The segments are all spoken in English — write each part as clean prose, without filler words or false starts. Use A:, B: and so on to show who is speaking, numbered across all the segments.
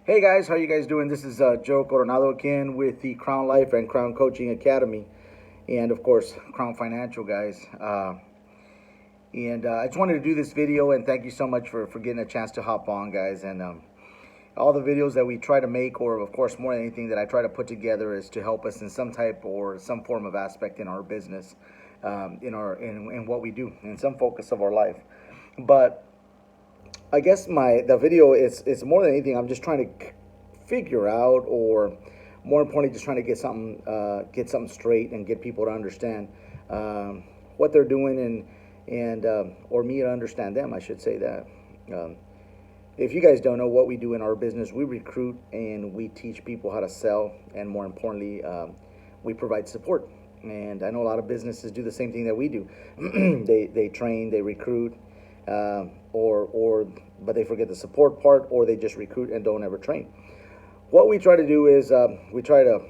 A: Hey guys, how you guys doing? This is Joe Coronado again with the Crown Life and Crown Coaching Academy, and of course Crown Financial guys. And I just wanted to do this video and thank you so much for getting a chance to hop on, guys. And all the videos that we try to make, or of course more than anything that I try to put together, is to help us in some type or some form of aspect in our business, in what we do, in some focus of our life. But I guess the video is it's more than anything. I'm just trying to figure out, or more importantly, just trying to get something straight and get people to understand what they're doing, and or me to understand them. I should say that. Um, if you guys don't know what we do in our business, we recruit and we teach people how to sell, and more importantly, we provide support. And I know a lot of businesses do the same thing that we do. They train, they recruit, or but they forget the support part, or they just recruit and don't ever train. What we try to do is we try to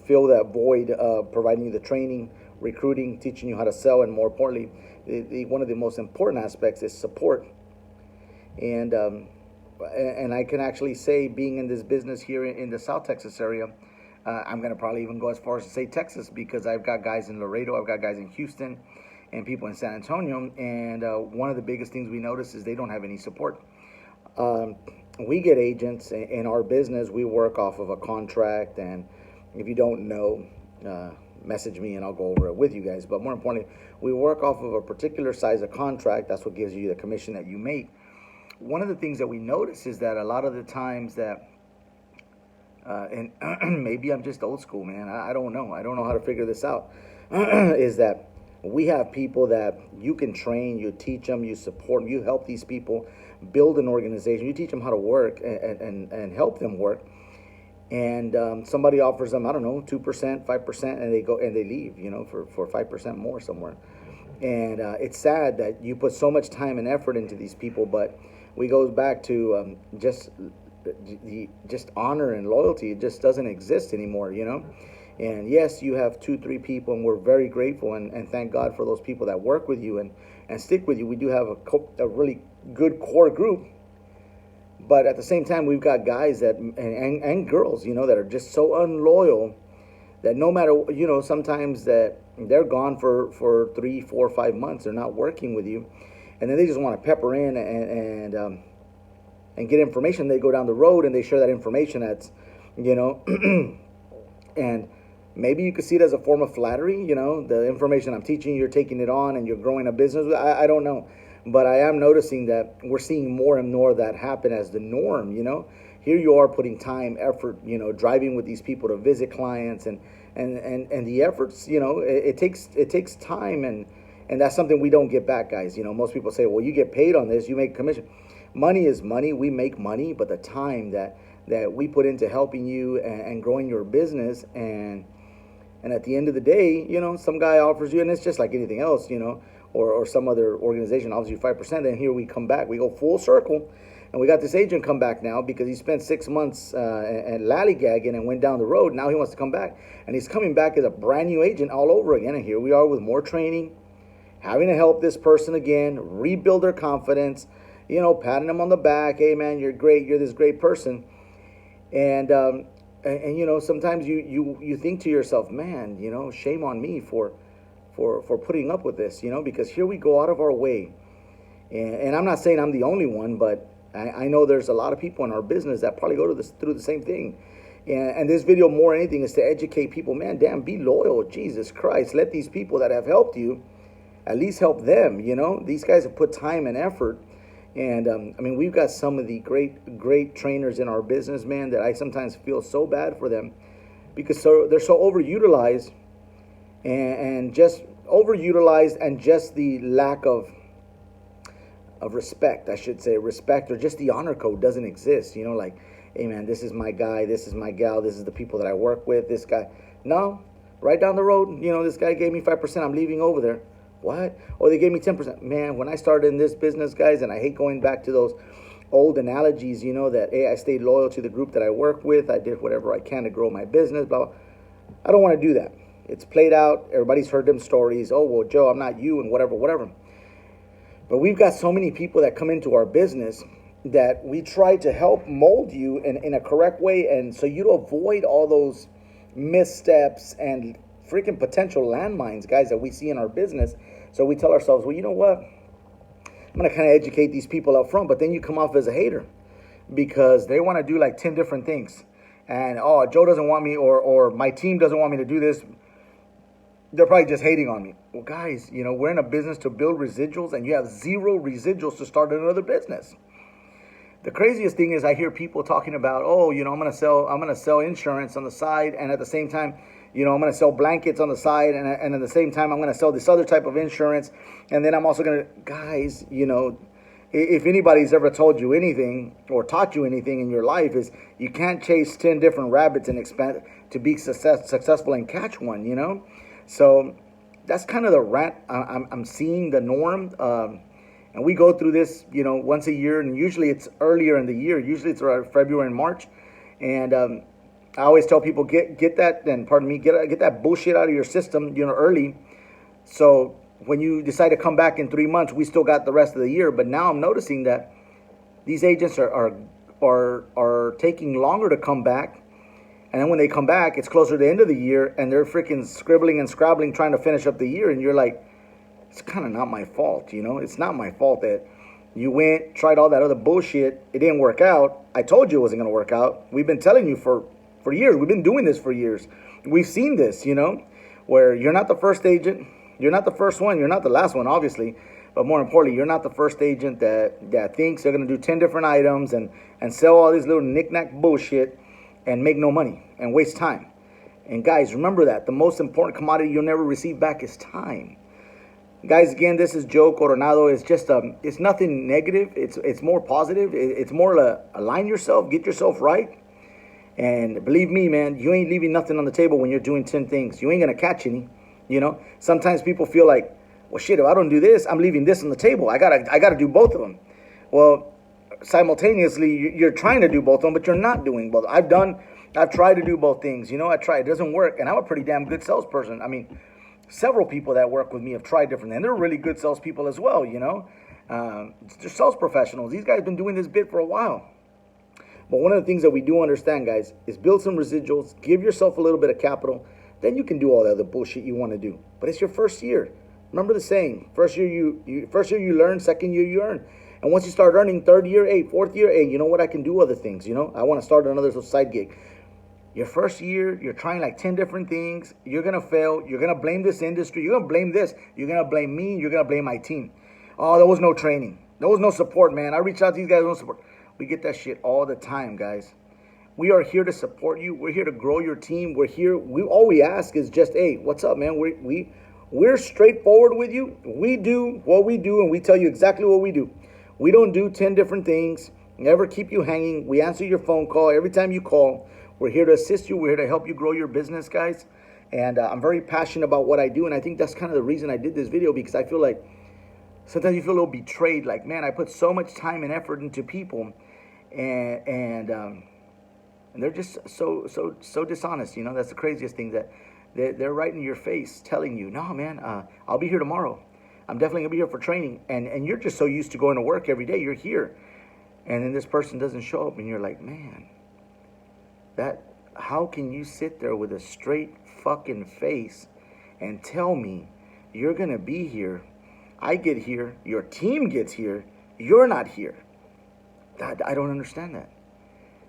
A: fill that void, providing you the training, recruiting, teaching you how to sell, and more importantly, one of the most important aspects is support. And and I can actually say, being in this business here in the South Texas area, I'm going to probably even go as far as to say Texas, because I've got guys in Laredo, I've got guys in Houston, and people in San Antonio. And one of the biggest things we notice is they don't have any support. Um, we get agents in our business. We work off of a contract, and if you don't know, message me and I'll go over it with you guys. But more importantly, we work off of a particular size of contract. That's what gives you the commission that you make. One of the things that we notice is that a lot of the times that and maybe I'm just old school, man. I don't know. I don't know how to figure this out. Is that we have people that you can train, you teach them, you support them, you help these people build an organization, you teach them how to work, and help them work. And somebody offers them, I don't know, 2%, 5%, and they go and they leave, for 5% more somewhere. And it's sad that you put so much time and effort into these people, but we goes back to just honor and loyalty. It just doesn't exist anymore. And yes, you have 2-3 people, and we're very grateful and thank God for those people that work with you and stick with you. We do have a really good core group, but at the same time, we've got guys that and girls, that are just so unloyal that no matter, sometimes that they're gone for 3, 4, 5 months. They're not working with you, and then they just want to pepper in and get information. They go down the road and they share that information. That's, and maybe you could see it as a form of flattery. The information I'm teaching, you're taking it on and you're growing a business. I don't know, but I am noticing that we're seeing more and more of that happen as the norm. Here you are putting time, effort, driving with these people to visit clients, and the efforts, it takes time, and that's something we don't get back, guys. Most people say, well, you get paid on this, you make commission. Money is money. We make money, but the time that we put into helping you and growing your business, and at the end of the day, some guy offers you, and it's just like anything else, or some other organization offers you 5%. Then here we come back, we go full circle, and we got this agent come back now because he spent 6 months and lallygagging and went down the road. Now he wants to come back, and he's coming back as a brand new agent all over again. And here we are with more training, having to help this person again rebuild their confidence, patting them on the back. Hey, man, you're great. You're this great person. And sometimes you think to yourself, man, shame on me for putting up with this, because here we go out of our way. And I'm not saying I'm the only one, but I know there's a lot of people in our business that probably go through the same thing. And this video, more than anything, is to educate people. Man, damn, be loyal. Jesus Christ. Let these people that have helped you at least help them. These guys have put time and effort. And we've got some of the great trainers in our business, man, that I sometimes feel so bad for them, because they're so overutilized, and just overutilized, and just the lack of respect, I should say, respect, or just the honor code doesn't exist. Like, hey, man, this is my guy, this is my gal, this is the people that I work with, this guy. No, right down the road, this guy gave me 5%, I'm leaving over there. What? Or they gave me 10%. Man, when I started in this business, guys, and I hate going back to those old analogies, that, hey, I stayed loyal to the group that I work with, I did whatever I can to grow my business, blah, blah. I don't want to do that. It's played out. Everybody's heard them stories. Oh, well, Joe, I'm not you, and whatever. But we've got so many people that come into our business, that we try to help mold you in a correct way, and so you avoid all those missteps and freaking potential landmines, guys, that we see in our business. So we tell ourselves, well, you know what? I'm going to kind of educate these people up front, but then you come off as a hater because they want to do like 10 different things. And, oh, Joe doesn't want me, or my team doesn't want me to do this. They're probably just hating on me. Well, guys, we're in a business to build residuals, and you have zero residuals to start another business. The craziest thing is I hear people talking about, oh, I'm gonna sell insurance on the side, and at the same time, I'm gonna sell blankets on the side, and at the same time, I'm gonna sell this other type of insurance, and then I'm also gonna, guys, if anybody's ever told you anything or taught you anything in your life, is you can't chase 10 different rabbits and expect to be successful and catch one. So that's kind of the rant I'm seeing, the norm. And we go through this, once a year, and usually it's earlier in the year. Usually it's around February and March. And I always tell people, get that, and pardon me, get that bullshit out of your system, early. So when you decide to come back in 3 months, we still got the rest of the year. But now I'm noticing that these agents are taking longer to come back. And then when they come back, it's closer to the end of the year, and they're freaking scribbling and scrabbling trying to finish up the year. And you're like, it's kind of not my fault, It's not my fault that you went, tried all that other bullshit. It didn't work out. I told you it wasn't going to work out. We've been telling you for years. We've been doing this for years. We've seen this, where you're not the first agent. You're not the first one. You're not the last one, obviously. But more importantly, you're not the first agent that thinks they're going to do 10 different items and sell all this little knick-knack bullshit and make no money and waste time. And guys, remember that. The most important commodity you'll never receive back is time. Guys, again, this is Joe Coronado. It's just it's nothing negative. It's more positive. It's more align yourself, get yourself right. And believe me, man, you ain't leaving nothing on the table when you're doing 10 things. You ain't going to catch any, Sometimes people feel like, well, shit, if I don't do this, I'm leaving this on the table. I gotta do both of them. Well, simultaneously, you're trying to do both of them, but you're not doing both. I've tried to do both things. I tried. It doesn't work. And I'm a pretty damn good salesperson. I mean, several people that work with me have tried different, and they're really good salespeople as well, They're sales professionals. These guys have been doing this bit for a while. But one of the things that we do understand, guys, is build some residuals, give yourself a little bit of capital, then you can do all the other bullshit you want to do. But it's your first year. Remember the saying, first year you learn, second year you earn. And once you start earning, third year, fourth year, you know what, I can do other things, I want to start another side gig. Your first year, you're trying like 10 different things. You're going to fail. You're going to blame this industry. You're going to blame this. You're going to blame me. You're going to blame my team. Oh, there was no training. There was no support, man. I reached out to these guys, no support. We get that shit all the time, guys. We are here to support you. We're here to grow your team. We're here. All we ask is just, hey, what's up, man? We're straightforward with you. We do what we do, and we tell you exactly what we do. We don't do 10 different things. Never keep you hanging. We answer your phone call every time you call. We're here to assist you. We're here to help you grow your business, guys. And I'm very passionate about what I do. And I think that's kind of the reason I did this video, because I feel like sometimes you feel a little betrayed. Like, man, I put so much time and effort into people, and they're just so dishonest. That's the craziest thing, that they're right in your face telling you, no, man, I'll be here tomorrow. I'm definitely going to be here for training. And you're just so used to going to work every day. You're here. And then this person doesn't show up, and you're like, man, how can you sit there with a straight fucking face and tell me you're going to be here? I get here, your team gets here, you're not here. I don't understand that.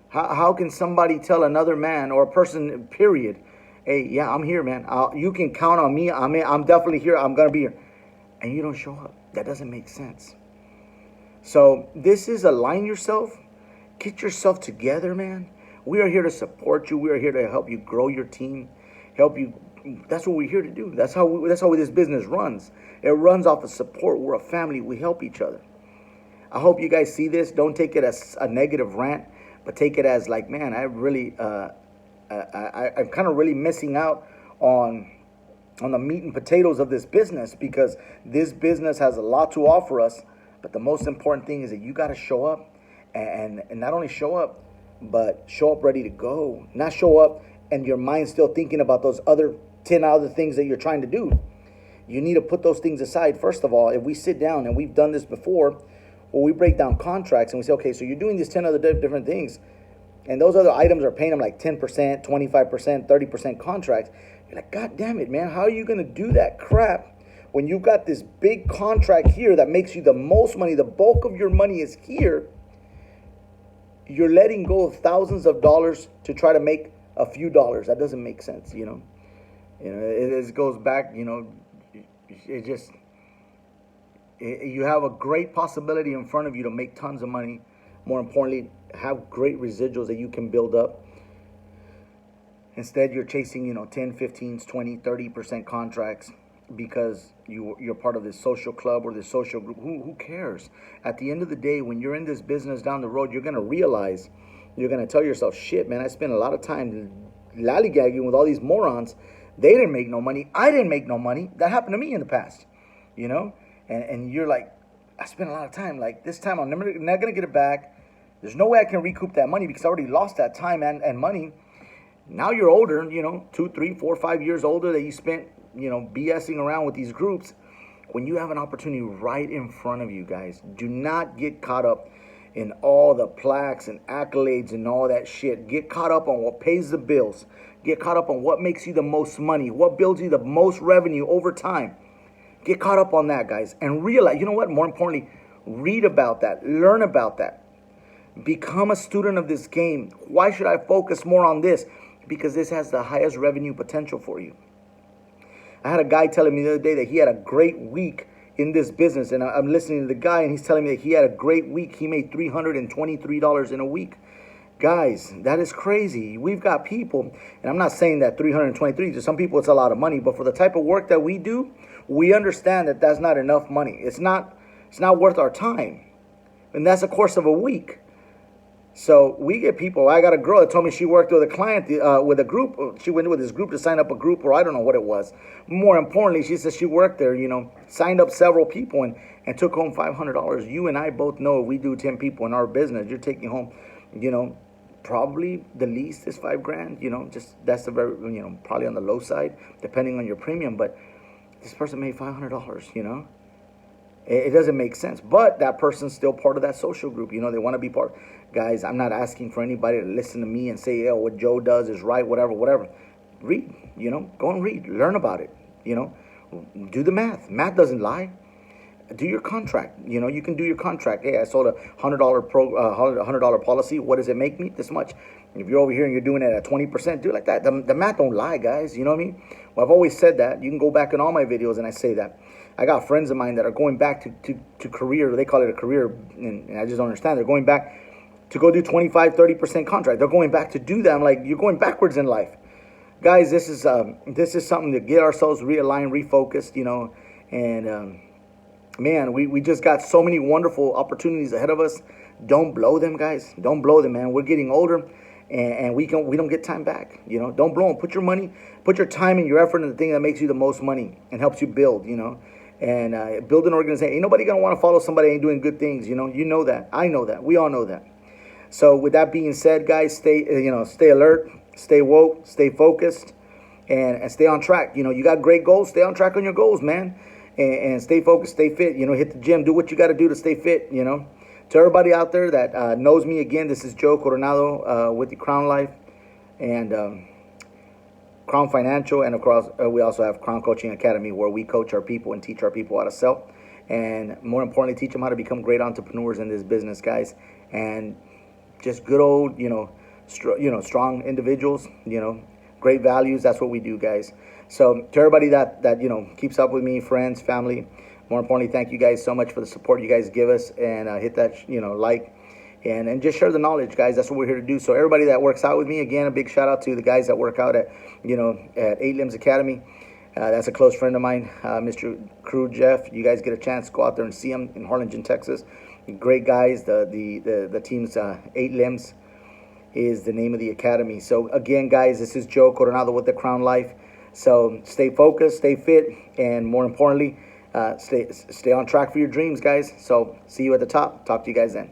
A: How can somebody tell another man or a person, period, hey, yeah, I'm here, man. You can count on me. I'm definitely here. I'm going to be here. And you don't show up. That doesn't make sense. So this is align yourself. Get yourself together, man. We are here to support you. We are here to help you grow your team, help you. That's what we're here to do. That's how this business runs. It runs off of support. We're a family. We help each other. I hope you guys see this. Don't take it as a negative rant, but take it as like, man, I'm kind of really missing out on the meat and potatoes of this business, because this business has a lot to offer us. But the most important thing is that you got to show up, and not only show up, but show up ready to go. Not show up and your mind's still thinking about those other 10 other things that you're trying to do. You need to put those things aside. First of all, if we sit down, and we've done this before, Well, we break down contracts and we say, okay, so you're doing these 10 other different things, and those other items are paying them like 10%, 25%, 30% contracts. You're like, God damn it, man, how are you going to do that crap when you got this big contract here that makes you the most money? The bulk of your money is here. You're letting go of thousands of dollars to try to make a few dollars. That doesn't make sense, you know. It goes back, you know, you have a great possibility in front of you to make tons of money. More importantly, have great residuals that you can build up. Instead, you're chasing, you know, 10, 15, 20, 30% contracts because you're part of this social club or this social group. Who cares? At the end of the day, when you're in this business down the road, you're going to realize, you're going to tell yourself, shit, man, I spent a lot of time lollygagging with all these morons. They didn't make no money. I didn't make no money. That happened to me in the past, you know? And you're like, I spent a lot of time. Like, this time I'm not going to get it back. There's no way I can recoup that money because I already lost that time and money. Now you're older, you know, 2, 3, 4, 5 years older that you spent, you know, BSing around with these groups. When you have an opportunity right in front of you, guys, do not get caught up in all the plaques and accolades and all that shit. Get caught up on what pays the bills. Get caught up on what makes you the most money, what builds you the most revenue over time. Get caught up on that, guys, and realize, you know what, more importantly, read about that, learn about that. Become a student of this game. Why should I focus more on this? Because this has the highest revenue potential for you. I had a guy telling me the other day that he had a great week in this business, and I'm listening to the guy, and he's telling me that he had a great week. He made $323 in a week. Guys, that is crazy. We've got people, and I'm not saying that 323, to some people it's a lot of money, but for the type of work that we do, we understand that that's not enough money. It's not worth our time. And that's a course of a week. So we get people. I got a girl that told me she worked with a client, with a group. She went with this group to sign up a group, or I don't know what it was. More importantly, she says she worked there, you know, signed up several people and took home $500. You and I both know if we do 10 people in our business, you're taking home, you know, probably the least is $5,000, you know, just that's the very, you know, probably on the low side, depending on your premium. But this person made $500, you know. It doesn't make sense, but that person's still part of that social group. You know, they want to be part. Guys, I'm not asking for anybody to listen to me and say, oh, what Joe does is right, whatever. Read, you know, go and read, learn about it, you know, do the math. Math doesn't lie. Do your contract. You know, you can do your contract. Hey, I sold a $100 policy. What does it make me? This much. If you're over here and you're doing it at 20%, do it like that. The math don't lie, guys. You know what I mean? Well, I've always said that. You can go back in all my videos and I say that. I got friends of mine that are going back to career. They call it a career, and I just don't understand. They're going back to go do 25, 30% contract. They're going back to do that. I'm like, you're going backwards in life. Guys, this is something to get ourselves realigned, refocused, you know, and man, we just got so many wonderful opportunities ahead of us. Don't blow them, guys. Don't blow them, man. We're getting older, and we don't get time back. You know, don't blow them. Put your money, put your time and your effort in the thing that makes you the most money and helps you build. You know, and build an organization. Ain't nobody gonna want to follow somebody ain't doing good things. You know that. I know that. We all know that. So with that being said, guys, stay alert, stay woke, stay focused, and stay on track. You know, you got great goals. Stay on track on your goals, man. And stay focused, stay fit, you know, hit the gym, do what you got to do to stay fit, you know. To everybody out there that knows me, again, this is Joe Coronado with the Crown Life and Crown Financial. And, of course, we also have Crown Coaching Academy, where we coach our people and teach our people how to sell. And more importantly, teach them how to become great entrepreneurs in this business, guys. And just good old, strong individuals, you know, great values. That's what we do, guys. So to everybody that you know keeps up with me, friends, family, more importantly, thank you guys so much for the support you guys give us, and hit that like and just share the knowledge, guys. That's what we're here to do. So everybody that works out with me, again, a big shout out to the guys that work out at at 8 Limbs Academy. That's a close friend of mine, Mr. Crew Jeff. You guys get a chance, go out there and see him in Harlingen, Texas. Great guys. The team's 8 Limbs is the name of the academy. So again, guys, this is Joe Coronado with the Crown Life. So stay focused, stay fit, and more importantly, stay on track for your dreams, guys. So see you at the top. Talk to you guys then.